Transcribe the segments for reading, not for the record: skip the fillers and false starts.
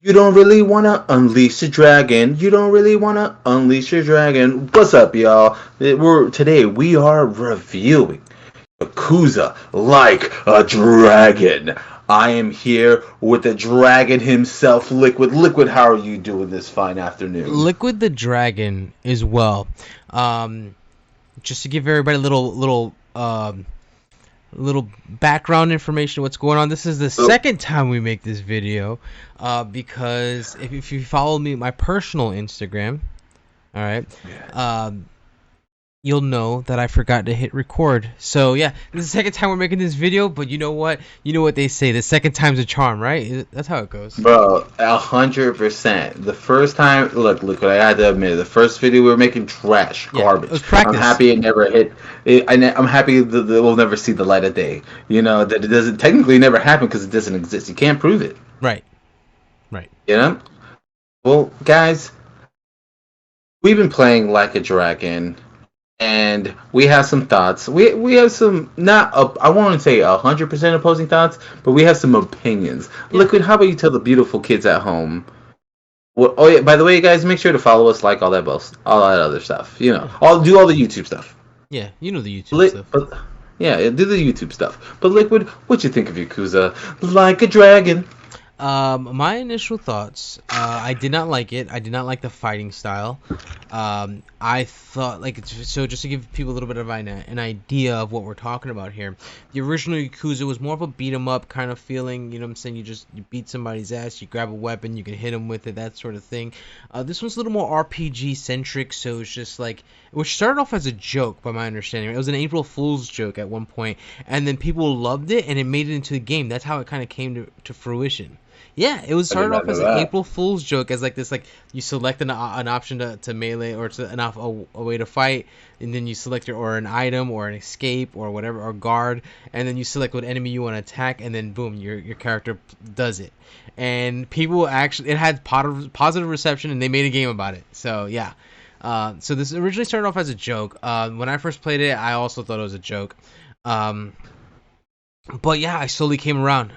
You don't really want to unleash the dragon. You don't really want to unleash your dragon. What's up, y'all? Today we are reviewing Yakuza like a dragon. I am here with the dragon himself, Liquid. Liquid, how are you doing this fine afternoon? Liquid the Dragon as well. Um, just to give everybody a little background information of what's going on. This is the So, second time we make this video, because if you follow me my personal Instagram, all right, um, you'll know that I forgot to hit record. So yeah, this is the second time we're making this video, but you know what? You know what they say, the second time's a charm, right? That's how it goes. bro, 100%. The first time, look, I had to admit, the first video we were making trash, Yeah, it was garbage. I'm practice. happy it never hit. I'm happy that we'll never see the light of day. You know that it doesn't technically never happen because it doesn't exist. You can't prove it. Right, right. You know. Well, guys, we've been playing like a dragon, and we have some thoughts. We have some not I won't say 100% opposing thoughts, but we have some opinions. Yeah, Liquid, how about you tell the beautiful kids at home? Well, oh yeah, by the way, guys, make sure to follow us, like all that other stuff. You know, all the YouTube stuff. yeah. You know the YouTube stuff. But yeah, do the YouTube stuff. But Liquid, what you think of Yakuza? Like a dragon. My initial thoughts, I did not like it. I did not like the fighting style. I thought, so just to give people a little bit of an idea of what we're talking about here, the original Yakuza was more of a beat 'em up kind of feeling. You know what I'm saying? You beat somebody's ass, you grab a weapon, you can hit them with it, that sort of thing. This one's a little more RPG centric, so it's just like, which started off as a joke, by my understanding. It was an April Fool's joke at one point, and then people loved it, and it made it into the game. That's how it kind of came to fruition. Yeah, it was I did started not off know as an that. April Fool's joke, as like this, like you select an option to melee, or to a way to fight, and then you select an item or an escape or whatever, or guard, and then you select what enemy you want to attack, and then boom, your character does it. And people actually, it had positive reception, and they made a game about it. So yeah, so this originally started off as a joke. When I first played it, I also thought it was a joke. Um, but yeah, I slowly came around.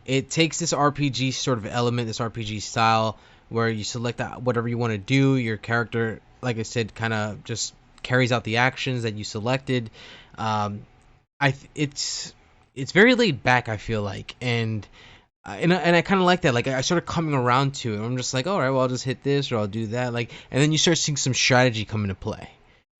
It takes this RPG sort of element, this RPG style, where you select whatever you want to do. Your character, like I said, kind of just carries out the actions that you selected. Um, it's very laid back, I feel like, and I kind of like that. Like, I started coming around to it. I'm just like, all right, well, I'll just hit this or I'll do that. Like, and then you start seeing some strategy come into play.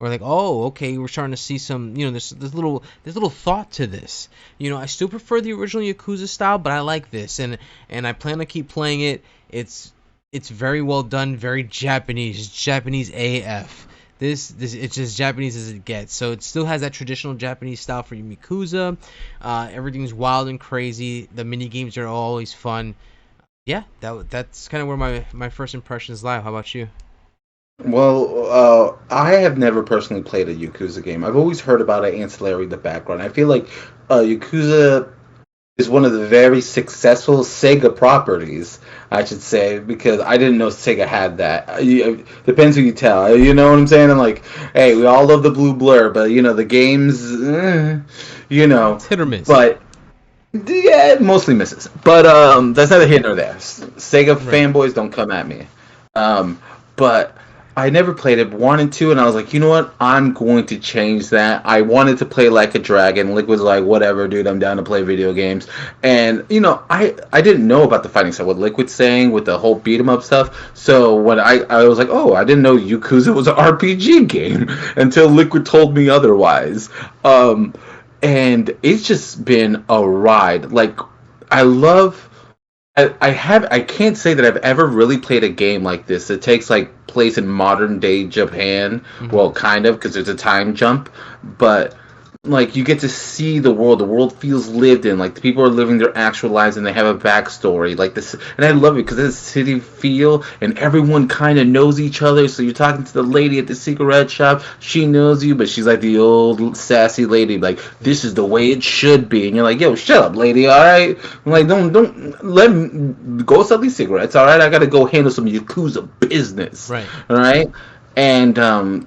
Or like, oh, okay, we're starting to see some, there's little thought to this. I still prefer the original Yakuza style, but I like this, and I plan to keep playing it. It's very well done, very Japanese, it's Japanese AF. This it's as Japanese as it gets. So it still has that traditional Japanese style for Yakuza. Everything's wild and crazy. The mini games are always fun. Yeah, that's kind of where my first impressions lie. How about you? Well, I have never personally played a Yakuza game. I've always heard about it ancillary in the background. I feel like Yakuza is one of the very successful Sega properties, I should say, because I didn't know Sega had that. Depends who you tell. You know what I'm saying? I'm like, hey, we all love the blue blur, but the games, you know, It's hit or miss. but yeah, it mostly misses. But that's neither here nor there. Sega Right. fanboys don't come at me. But I never played it, wanted to, and I was like, you know what? I'm going to change that. I wanted to play like a dragon. Liquid's like, whatever, dude. I'm down to play video games. And I didn't know about the fighting stuff. What Liquid's saying with the whole beat 'em up stuff. So when I was like, oh, I didn't know Yakuza was an RPG game until Liquid told me otherwise. And it's just been a ride. Like, I love. I can't say that I've ever really played a game like this. It takes like place in modern day Japan. Hmm. Well, kind of, because there's a time jump, but like you get to see the world. The world feels lived in. Like the people are living their actual lives and they have a backstory. Like this, and I love it because it's a city feel and everyone kind of knows each other. So you're talking to the lady at the cigarette shop. She knows you, but she's like the old sassy lady. Like this is the way it should be, and you're like, yo, shut up, lady. All right. I'm like, don't let me go sell these cigarettes. All right, I gotta go handle some Yakuza business. Right. All right. And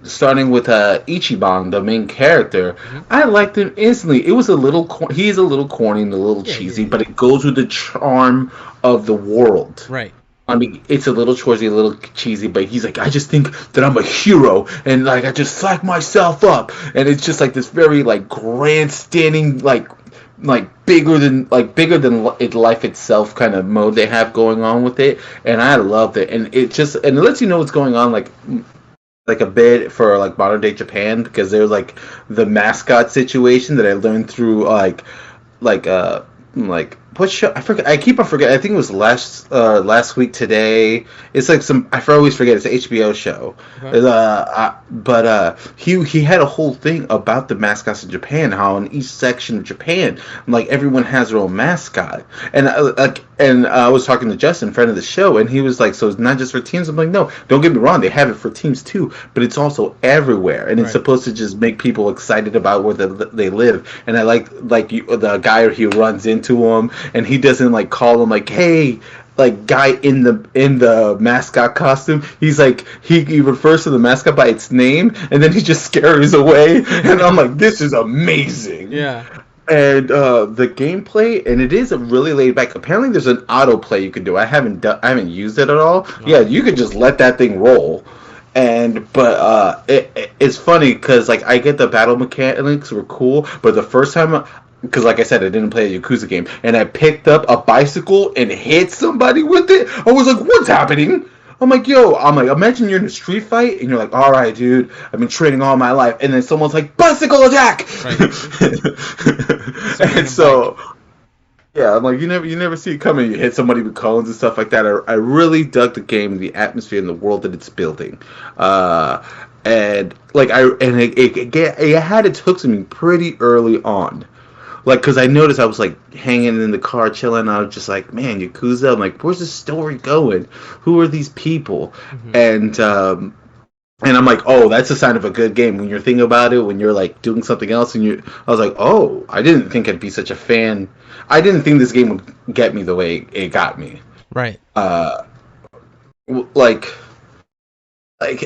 starting with Ichiban, the main character, Hmm. I liked him instantly. It was a little, he is a little corny and a little Yeah, yeah, cheesy, yeah. but it goes with the charm of the world. Right. I mean, it's a little chorsy, a little cheesy, but he's like, I just think that I'm a hero, and like I just psych myself up, and it's just like this very like grandstanding, bigger than life itself kind of mode they have going on with it, and I loved it, and it lets you know what's going on like a bit for like modern day Japan because there's like the mascot situation that I learned through like like what show I forget I keep on forgetting I think it was last week today it's like some I always forget it's an HBO show Okay. but he had a whole thing about the mascots in Japan how in each section of Japan like everyone has their own mascot and I was talking to Justin friend of the show and he was like so it's not just for teams I'm like no don't get me wrong they have it for teams too but it's also everywhere and it's Right. supposed to just make people excited about where they live and I like the guy he runs into him and he doesn't like call him like hey like guy in the mascot costume he's like he refers to the mascot by its name and then he just scares away and I'm like this is amazing Yeah. and the gameplay and it is a really laid back apparently there's an autoplay you can do I haven't used it at all yeah No. you could just let that thing roll and but it's funny because like I get the battle mechanics were cool but the first time because like I said I didn't play a Yakuza game and I picked up a bicycle and hit somebody with it I was like what's happening I'm like, imagine you're in a street fight and you're like, all right, dude, I've been training all my life, and then someone's like, bicycle attack, Right. Some and random bike. so yeah, I'm like, you never see it coming. You hit somebody with cones and stuff like that. I really dug the game, the atmosphere, and the world that it's building. Uh, and like it had its hooks in me pretty early on. Like, cause I noticed I was like hanging in the car, chilling. I was just like, man, Yakuza. I'm like, where's the story going? Who are these people? Hmm. And and I'm like, oh, that's a sign of a good game. When you're thinking about it, when you're like doing something else, I was like, oh, I didn't think I'd be such a fan. I didn't think this game would get me the way it got me. Right. Uh, like,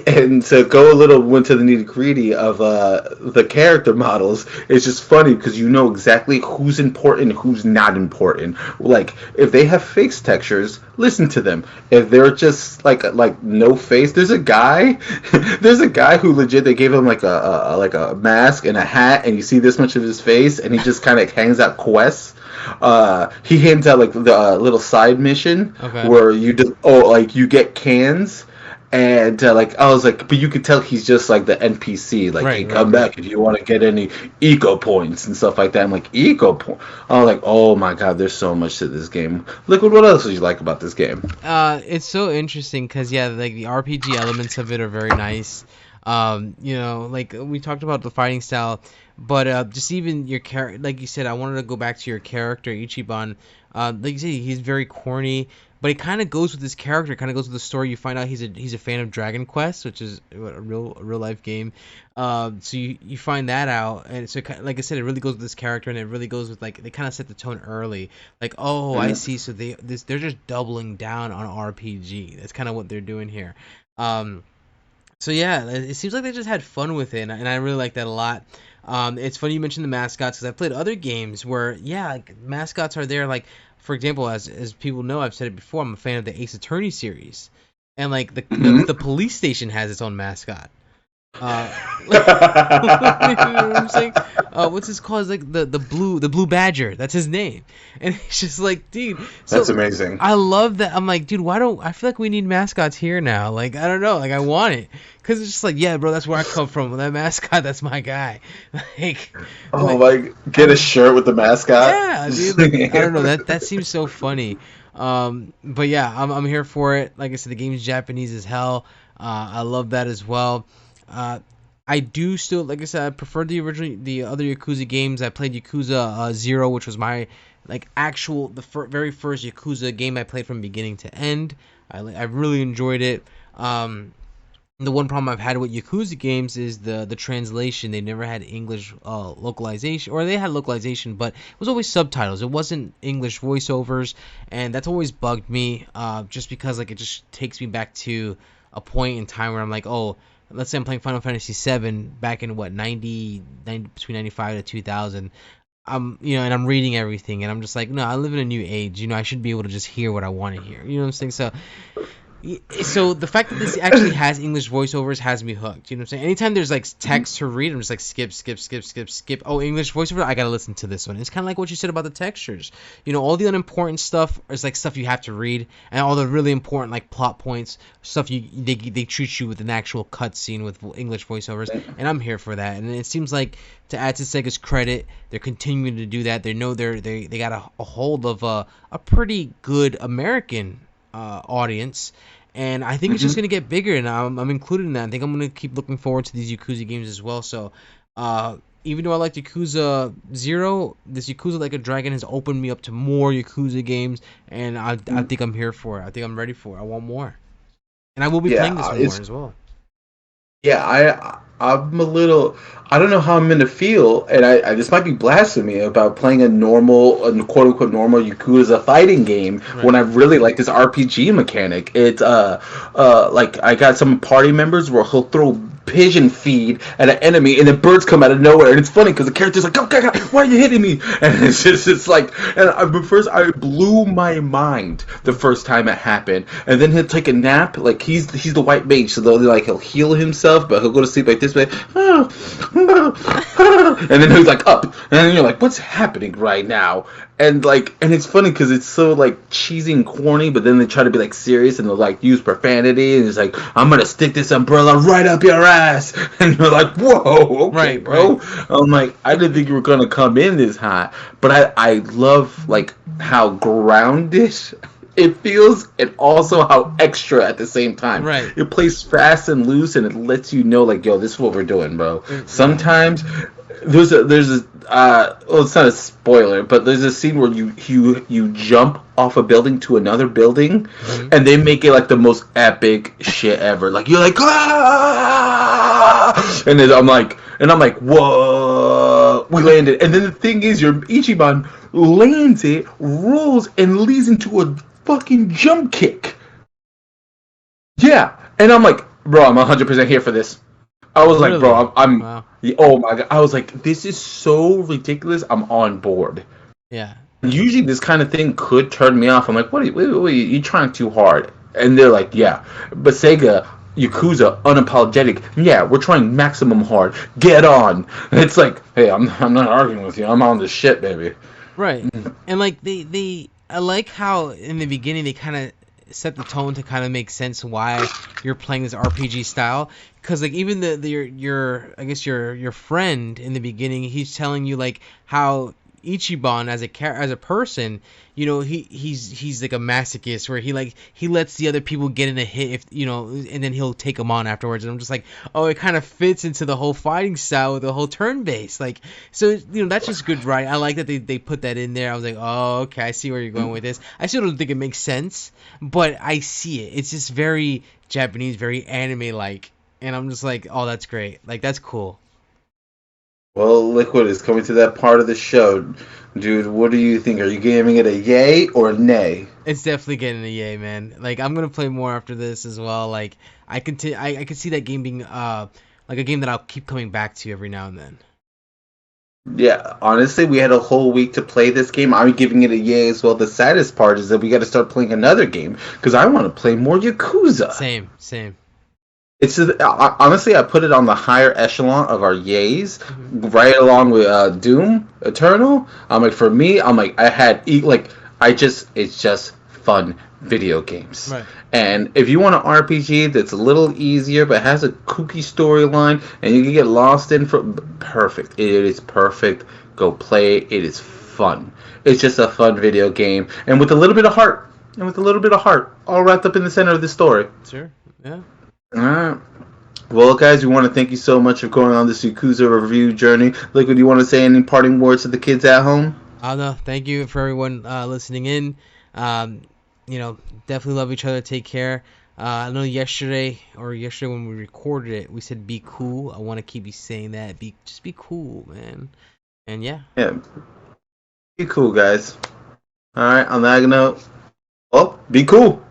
and to go a little into the nitty gritty of the character models, it's just funny because you know exactly who's important and who's not important. Like, if they have face textures, listen to them. If they're just like no face, there's a guy who legit they gave him like a mask and a hat, and you see this much of his face, and he just kind of hangs out quests. He hands out like the little side mission Okay. where like you get cans and like I was like, but you could tell he's just like the NPC. Like, hey, Right. Right. come Right. back if you want to get any eco points and stuff like that. I'm like, eco point. I was like, oh my god, there's so much to this game. Liquid, what else did you like about this game? It's so interesting because yeah, like the RPG elements of it are very nice. You know, like we talked about the fighting style, but just even your character, like you said, I wanted to go back to your character Ichiban. Like you say, he's very corny, but it kind of goes with his character. Kind of goes with the story. You find out he's a fan of Dragon Quest, which is a real life game. So you find that out, and so like I said, it really goes with this character, and it really goes with like they kind of set the tone early. Like, oh, I see. So they're just doubling down on RPG. That's kind of what they're doing here. Um, so yeah, it seems like they just had fun with it, and I really like that a lot. It's funny you mentioned the mascots because I've played other games where yeah, like, mascots are there. Like for example, as people know, I've said it before. I'm a fan of the Ace Attorney series, and like the police station has its own mascot. Uh, you know what I'm saying? What's his called? It's like the blue badger. That's his name, and it's just like, dude. That's So amazing. I love that. I'm like, dude, why don't I feel like we need mascots here now? Like I don't know, like I want it because it's just like, yeah, bro, that's where I come from. That mascot, that's my guy. Like, Oh like my, get a I'm shirt with the mascot. yeah, dude. Like I don't know, that seems so funny. But yeah, I'm here for it. Like I said, the game's Japanese as hell. I love that as well. Uh, I do still, like I said, I prefer the other Yakuza games. I played Yakuza 0, which was my like actual very first Yakuza game I played from beginning to end. I really enjoyed it. The one problem I've had with Yakuza games is the translation. They never had English localization, or they had localization, but it was always subtitles. It wasn't English voiceovers, and that's always bugged me. Just because like it just takes me back to a point in time where I'm like, oh, let's say I'm playing Final Fantasy 7 back in what 90 between 95 to 2000. And I'm reading everything, and I'm just like, no, I live in a new age. I should be able to just hear what I want to hear. You know what I'm saying? So the fact that this actually has English voiceovers has me hooked. You know what I'm saying? Anytime there's like text to read, I'm just like skip, skip, skip, skip, skip. Oh, English voiceover, I gotta listen to this one. It's kind of like what you said about the textures. All the unimportant stuff is like stuff you have to read, and all the really important like plot points, stuff they treat you with an actual cutscene with English voiceovers, and I'm here for that. And it seems like, to add to Sega's credit, they're continuing to do that. They know they got a hold of a pretty good American audience, and I think it's just gonna get bigger, and I'm included in that. I think I'm gonna keep looking forward to these Yakuza games as well. So even though I like Yakuza 0, this Yakuza Like a Dragon has opened me up to more Yakuza games, and I think I'm here for it. I think I'm ready for it. I want more, and I will be playing this more as well. Yeah, I'm a little. I don't know how I'm gonna feel, and I this might be blasphemy about playing a quote unquote normal Yakuza fighting game when I really like this RPG mechanic. It's like I got some party members where he'll throw pigeon feed at an enemy, and then birds come out of nowhere, and it's funny because the character's like, "Oh God, why are you hitting me?" And it's like, but first I blew my mind the first time it happened, and then he'll take a nap. Like he's the white mage, so he'll heal himself, but he'll go to sleep like this way, and then he's like up, and then you're like, "What's happening right now?" And it's funny because it's so like cheesy and corny, but then they try to be like serious and they'll like use profanity, and it's like, "I'm gonna stick this umbrella right up your ass," and you're like, "Whoa, okay, right, bro." Right. I'm like, I didn't think you were gonna come in this hot, but I love like how grounded it feels, and also how extra at the same time. Right. It plays fast and loose, and it lets you know like, yo, this is what we're doing, bro. Sometimes there's a well, it's not a spoiler, but there's a scene where you jump off a building to another building, and they make it like the most epic shit ever. Like you're like, ah! And then I'm like, whoa, we landed. And then the thing is, your Ichiban lands it, rolls, and leads into a fucking jump kick. Yeah, and I'm like, bro, I'm 100% here for this. I was like, bro, I'm wow. Oh my God. I was like, this is so ridiculous. I'm on board. Yeah. Usually this kind of thing could turn me off. I'm like, wait, you're trying too hard. And they're like, yeah. But Sega, Yakuza, unapologetic. Yeah, we're trying maximum hard. Get on. And it's like, hey, I'm not arguing with you. I'm on this shit, baby. Right. And like I like how in the beginning they kind of set the tone to kind of make sense why you're playing this RPG style, because like even your I guess your friend in the beginning, he's telling you like how Ichiban as a person, he's like a masochist where he lets the other people get in a hit if and then he'll take them on afterwards. And I'm just like, oh, it kind of fits into the whole fighting style with the whole turn based, like, so that's just good, right? I like that they put that in there. I was like, oh, okay, I see where you're going with this. I still don't think it makes sense, but I see it. It's just very Japanese, very anime like, and I'm just like, oh, that's great, like that's cool. Well, Liquid is coming to that part of the show. Dude, what do you think? Are you giving it a yay or a nay? It's definitely getting a yay, man. Like, I'm going to play more after this as well. Like, I can see that game being like a game that I'll keep coming back to every now and then. Yeah, honestly, we had a whole week to play this game. I'm giving it a yay as well. The saddest part is that we got to start playing another game because I want to play more Yakuza. Same. It's just, honestly, I put it on the higher echelon of our yays, right along with Doom Eternal. I'm like, for me, I'm like, it's just fun video games. Right. And if you want an RPG that's a little easier but has a kooky storyline and you can get lost in, perfect. It is perfect. Go play it. It is fun. It's just a fun video game, and with a little bit of heart, all wrapped up in the center of the story. Sure. Yeah. Alright. Well, guys, we want to thank you so much for going on this Yakuza review journey. Liquid, do you want to say any parting words to the kids at home? No, thank you for everyone listening in. Definitely love each other. Take care. I know yesterday when we recorded it, we said be cool. I want to keep you saying that. Just be cool, man. And yeah. Yeah. Be cool, guys. Alright, on that note, well, be cool.